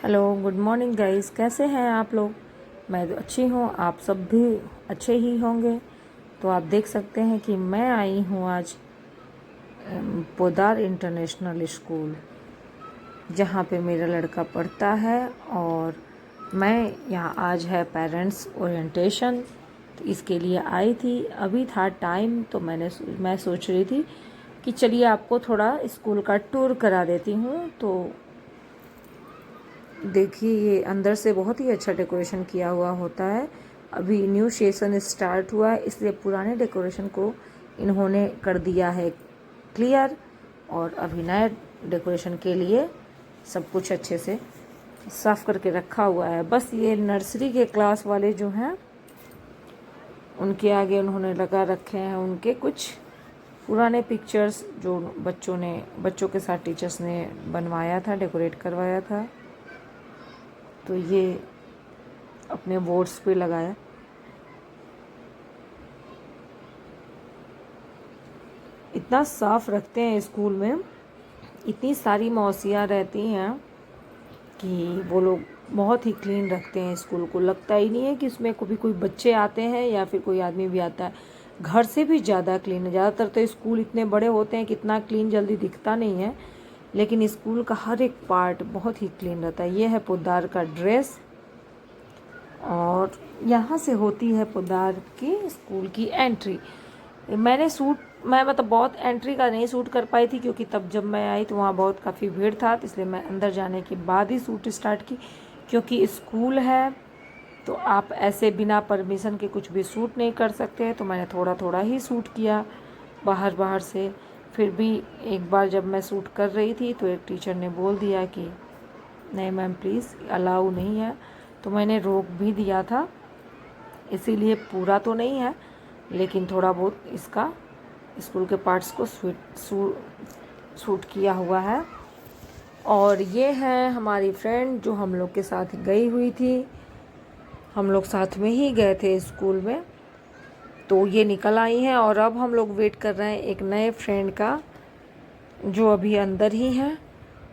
Hello, good morning guys. कैसे हैं आप लोग? मैं तो अच्छी हूँ, आप सब भी अच्छे ही होंगे। तो आप देख सकते हैं कि मैं आई हूँ आज पोदार इंटरनेशनल स्कूल, जहाँ पे मेरा लड़का पढ़ता है। और मैं यहाँ आज है पेरेंट्स ओरिएंटेशन, तो इसके लिए आई थी। अभी था टाइम, तो मैं सोच रही थी कि चलिए आपको थोड़ा स्कूल का टूर करा देती हूँ। तो देखिए, ये अंदर से बहुत ही अच्छा डेकोरेशन किया हुआ होता है। अभी न्यू सेशन स्टार्ट हुआ है, इसलिए पुराने डेकोरेशन को इन्होंने कर दिया है क्लियर, और अभी नए डेकोरेशन के लिए सब कुछ अच्छे से साफ करके रखा हुआ है। बस ये नर्सरी के क्लास वाले जो हैं, उनके आगे उन्होंने लगा रखे हैं उनके कुछ पुराने पिक्चर्स, जो बच्चों के साथ टीचर्स ने बनवाया था, डेकोरेट करवाया था। तो ये अपने बोर्ड्स पे लगाया। इतना साफ रखते हैं स्कूल में, इतनी सारी मौसियाँ रहती हैं कि वो लोग बहुत ही क्लीन रखते हैं स्कूल को। लगता ही नहीं है कि इसमें कभी कोई बच्चे आते हैं या फिर कोई आदमी भी आता है। घर से भी ज़्यादा क्लीन है। ज़्यादातर तो स्कूल इतने बड़े होते हैं कि इतना क्लीन जल्दी दिखता नहीं है, लेकिन स्कूल का हर एक पार्ट बहुत ही क्लीन रहता है। ये है पोद्दार का ड्रेस, और यहाँ से होती है पोद्दार की स्कूल की एंट्री। मैं मतलब बहुत एंट्री का नहीं शूट कर पाई थी, क्योंकि तब जब मैं आई तो वहाँ बहुत काफ़ी भीड़ था, तो इसलिए मैं अंदर जाने के बाद ही शूट स्टार्ट की। क्योंकि स्कूल है तो आप ऐसे बिना परमिशन के कुछ भी शूट नहीं कर सकते, तो मैंने थोड़ा थोड़ा ही शूट किया बाहर बाहर से। फिर भी एक बार जब मैं शूट कर रही थी तो एक टीचर ने बोल दिया कि नहीं मैम प्लीज़, अलाउ नहीं है। तो मैंने रोक भी दिया था, इसीलिए पूरा तो नहीं है, लेकिन थोड़ा बहुत इसका स्कूल के पार्ट्स को शूट किया हुआ है। और ये है हमारी फ्रेंड जो हम लोग के साथ गई हुई थी। हम लोग साथ में ही गए थे स्कूल में, तो ये निकल आई हैं। और अब हम लोग वेट कर रहे हैं एक नए फ्रेंड का, जो अभी अंदर ही हैं।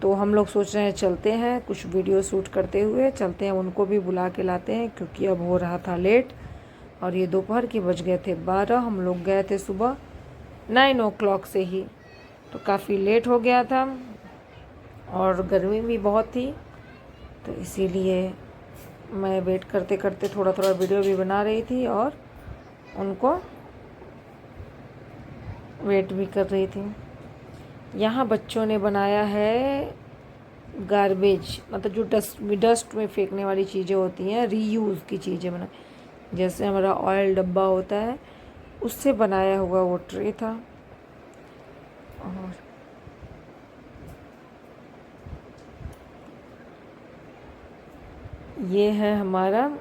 तो हम लोग सोच रहे हैं चलते हैं, कुछ वीडियो शूट करते हुए चलते हैं, उनको भी बुला के लाते हैं, क्योंकि अब हो रहा था लेट। और ये दोपहर के बज गए थे 12। हम लोग गए थे सुबह 9 o'clock से ही, तो काफ़ी लेट हो गया था और गर्मी भी बहुत थी। तो इसीलिए मैं वेट करते करते थोड़ा थोड़ा वीडियो भी बना रही थी और उनको वेट भी कर रही थी। यहाँ बच्चों ने बनाया है गार्बेज, मतलब जो डस्ट में फेंकने वाली चीज़ें होती हैं, रीयूज़ की चीज़ें बना, जैसे हमारा ऑयल डब्बा होता है उससे बनाया हुआ वो ट्रे था। और ये है हमारा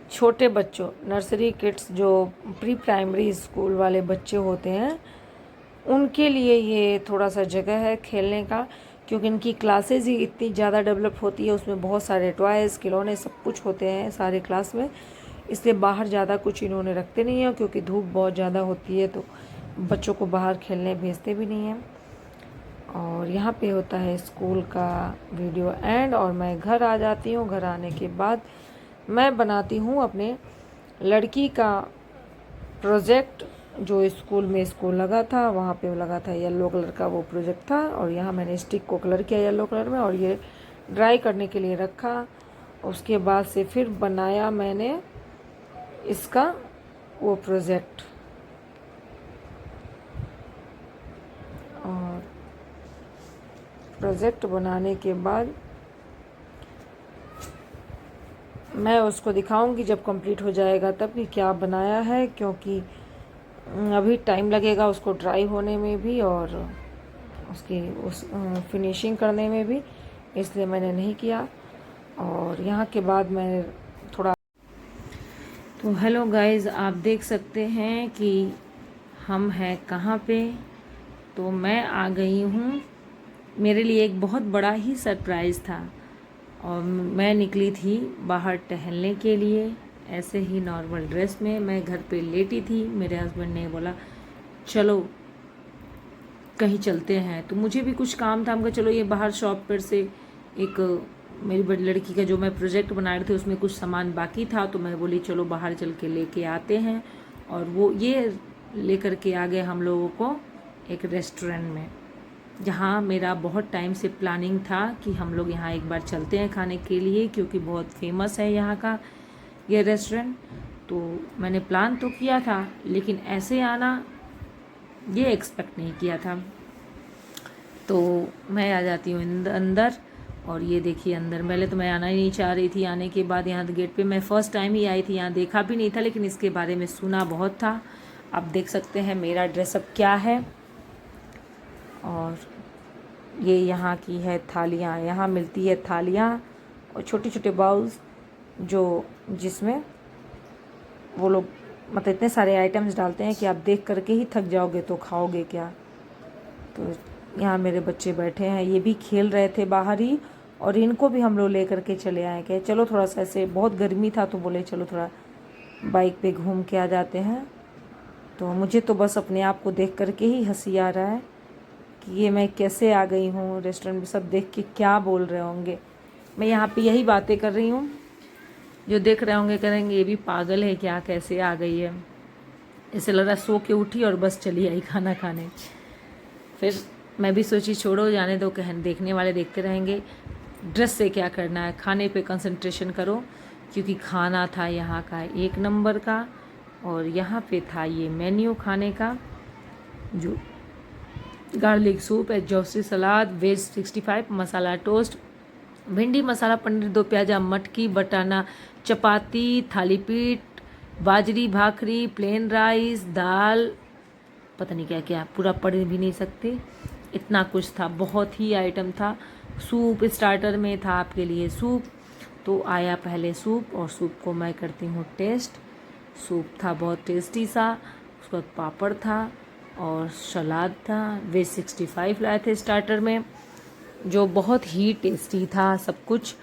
छोटे बच्चों, नर्सरी किड्स, जो प्री प्राइमरी स्कूल वाले बच्चे होते हैं, उनके लिए ये थोड़ा सा जगह है खेलने का, क्योंकि इनकी क्लासेस ही इतनी ज़्यादा डेवलप होती है। उसमें बहुत सारे टॉयज़, खिलौने, सब कुछ होते हैं सारे क्लास में, इसलिए बाहर ज़्यादा कुछ इन्होंने रखते नहीं हैं, क्योंकि धूप बहुत ज़्यादा होती है तो बच्चों को बाहर खेलने भेजते भी नहीं हैं। और यहाँ पे होता है स्कूल का वीडियो एंड, और मैं घर आ जाती हूँ। घर आने के बाद मैं बनाती हूँ अपने लड़की का प्रोजेक्ट, जो स्कूल में इसको लगा था, वहाँ पे लगा था येलो कलर का वो प्रोजेक्ट था। और यहाँ मैंने स्टिक को कलर किया येलो कलर में, और ये ड्राई करने के लिए रखा। उसके बाद से फिर बनाया मैंने इसका वो प्रोजेक्ट। और प्रोजेक्ट बनाने के बाद मैं उसको दिखाऊंगी जब कंप्लीट हो जाएगा तब कि क्या बनाया है, क्योंकि अभी टाइम लगेगा उसको ड्राई होने में भी और उसकी फिनिशिंग करने में भी, इसलिए मैंने नहीं किया। और यहाँ के बाद मैं थोड़ा, तो हेलो गाइस, आप देख सकते हैं कि हम हैं कहाँ पे। तो मैं आ गई हूँ, मेरे लिए एक बहुत बड़ा ही सरप्राइज़ था। और मैं निकली थी बाहर टहलने के लिए, ऐसे ही नॉर्मल ड्रेस में। मैं घर पे लेटी थी, मेरे हस्बैंड ने बोला चलो कहीं चलते हैं, तो मुझे भी कुछ काम था। हमको चलो ये बाहर शॉप पर से एक मेरी बड़ी लड़की का जो मैं प्रोजेक्ट बना रही थी उसमें कुछ सामान बाकी था, तो मैं बोली चलो बाहर चल के लेके आते हैं, और वो ये लेकर के आ गए हम लोगों को एक रेस्टोरेंट में, जहाँ मेरा बहुत टाइम से प्लानिंग था कि हम लोग यहाँ एक बार चलते हैं खाने के लिए, क्योंकि बहुत फेमस है यहाँ का ये रेस्टोरेंट। तो मैंने प्लान तो किया था, लेकिन ऐसे आना ये एक्सपेक्ट नहीं किया था। तो मैं आ जाती हूँ अंदर, और ये देखिए अंदर, पहले तो मैं आना ही नहीं चाह रही थी। आने के बाद यहाँ गेट पे मैं फ़र्स्ट टाइम ही आई थी, यहाँ देखा भी नहीं था, लेकिन इसके बारे में सुना बहुत था। आप देख सकते हैं मेरा ड्रेसअप क्या है। और ये यहाँ की है थालियाँ, यहाँ मिलती है थालियाँ और छोटे छोटे बाउल्स, जो जिसमें वो लोग मतलब इतने सारे आइटम्स डालते हैं कि आप देख करके ही थक जाओगे, तो खाओगे क्या। तो यहाँ मेरे बच्चे बैठे हैं, ये भी खेल रहे थे बाहर ही, और इनको भी हम लोग ले करके चले आए कि चलो थोड़ा सा, ऐसे बहुत गर्मी था तो बोले चलो थोड़ा बाइक पे घूम के आ जाते हैं। तो मुझे तो बस अपने आप को देख करके ही हंसी आ रहा है कि ये मैं कैसे आ गई हूँ रेस्टोरेंट में। सब देख के क्या बोल रहे होंगे, मैं यहाँ पे यही बातें कर रही हूँ, जो देख रहे होंगे करेंगे ये भी पागल है क्या, कैसे आ गई है। ऐसे लग रहा सो के उठी और बस चली आई खाना खाने। फिर मैं भी सोची छोड़ो जाने दो, कहन देखने वाले देखते रहेंगे, ड्रेस से क्या करना है, खाने पे कंसंट्रेशन करो। क्योंकि खाना था यहाँ का 1 नंबर का, और यहाँ पे था ये मेन्यू खाने का, जो गार्लिक सूप, एग्जॉस्टी सलाद, वेज 65, मसाला टोस्ट, भिंडी मसाला पनीर, 2 प्याजा, मटकी बटाना, चपाती, थाली पीठ, बाजरी भाखरी, प्लेन राइस, दाल, पता नहीं क्या क्या, पूरा पढ़ भी नहीं सकते, इतना कुछ था, बहुत ही आइटम था। सूप स्टार्टर में था आपके लिए सूप, तो आया पहले सूप, और सूप को मैं करती हूँ टेस्ट। सूप था बहुत टेस्टी सा, उसके बाद पापड़ था और सलाद था। वेज 65 लाए थे स्टार्टर में, जो बहुत ही टेस्टी था सब कुछ।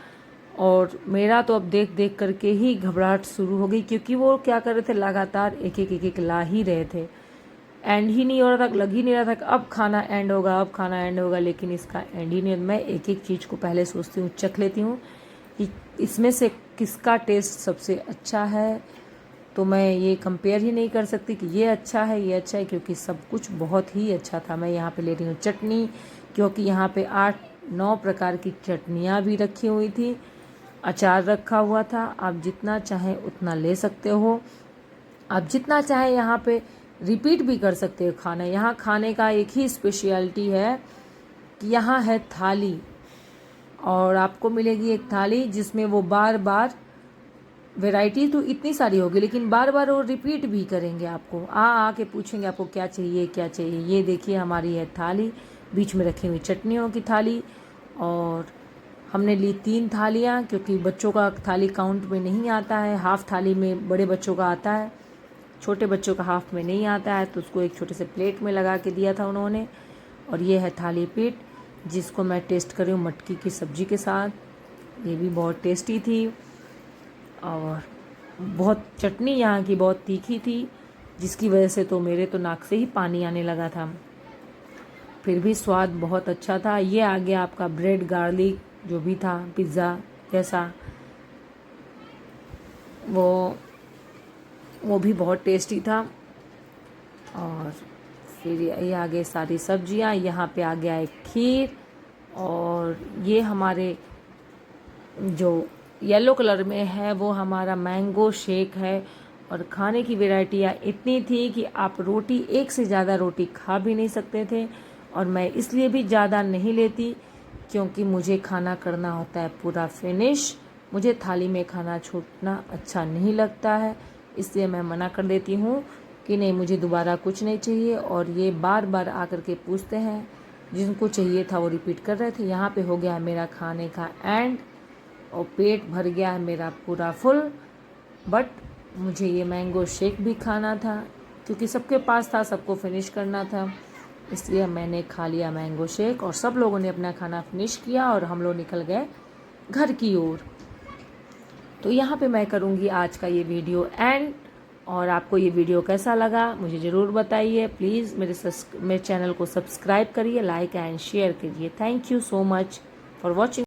और मेरा तो अब देख देख करके ही घबराहट शुरू हो गई, क्योंकि वो क्या कर रहे थे, लगातार एक एक ला ही रहे थे, एंड ही नहीं हो रहा था, लग ही नहीं रहा था कि अब खाना एंड होगा, अब खाना एंड होगा, लेकिन इसका एंड ही नहीं। मैं एक एक चीज़ को पहले सोचती हूँ, चख लेती हूँ कि इसमें से किसका टेस्ट सबसे अच्छा है। तो मैं ये कंपेयर ही नहीं कर सकती कि ये अच्छा है ये अच्छा है, क्योंकि सब कुछ बहुत ही अच्छा था। मैं यहाँ पे ले रही हूँ चटनी, क्योंकि यहाँ पे 8-9 प्रकार की चटनियाँ भी रखी हुई थी, अचार रखा हुआ था। आप जितना चाहें उतना ले सकते हो, आप जितना चाहें यहाँ पे रिपीट भी कर सकते हो खाना। यहाँ खाने का एक ही स्पेशलिटी है कि यहाँ है थाली, और आपको मिलेगी एक थाली जिसमें वो बार बार, वैरायटी तो इतनी सारी होगी लेकिन बार बार वो रिपीट भी करेंगे, आपको आके पूछेंगे आपको क्या चाहिए क्या चाहिए। ये देखिए हमारी है थाली, बीच में रखी हुई चटनियों की थाली, और हमने ली 3 थालियाँ, क्योंकि बच्चों का थाली काउंट में नहीं आता है। हाफ़ थाली में बड़े बच्चों का आता है, छोटे बच्चों का हाफ़ में नहीं आता है, तो उसको एक छोटे से प्लेट में लगा के दिया था उन्होंने। और ये है थाली पीठ, जिसको मैं टेस्ट कर रही हूँ मटकी की सब्ज़ी के साथ, ये भी बहुत टेस्टी थी। और बहुत चटनी यहाँ की बहुत तीखी थी, जिसकी वजह से तो मेरे तो नाक से ही पानी आने लगा था। फिर भी स्वाद बहुत अच्छा था। ये आ गया आपका ब्रेड गार्लिक, जो भी था पिज़्ज़ा जैसा, वो भी बहुत टेस्टी था। और फिर ये आ गए सारी सब्जियाँ, यहाँ पे आ गया एक खीर, और ये हमारे जो येलो कलर में है वो हमारा मैंगो शेक है। और खाने की वैरायटियाँ इतनी थी कि आप रोटी, एक से ज़्यादा रोटी खा भी नहीं सकते थे। और मैं इसलिए भी ज़्यादा नहीं लेती क्योंकि मुझे खाना करना होता है पूरा फिनिश, मुझे थाली में खाना छूटना अच्छा नहीं लगता है, इसलिए मैं मना कर देती हूँ कि नहीं मुझे दोबारा कुछ नहीं चाहिए। और ये बार बार आकर के पूछते हैं, जिनको चाहिए था वो रिपीट कर रहे थे। यहाँ पे हो गया है मेरा खाने का एंड, और पेट भर गया है मेरा पूरा फुल। बट मुझे ये मैंगो शेक भी खाना था, क्योंकि सबके पास था, सबको फिनिश करना था, इसलिए मैंने खा लिया मैंगो शेक। और सब लोगों ने अपना खाना फिनिश किया और हम लोग निकल गए घर की ओर। तो यहाँ पे मैं करूँगी आज का ये वीडियो एंड, और आपको ये वीडियो कैसा लगा मुझे ज़रूर बताइए। प्लीज़ मेरे चैनल को सब्सक्राइब करिए, लाइक एंड शेयर करिए। Thank you so much for watching.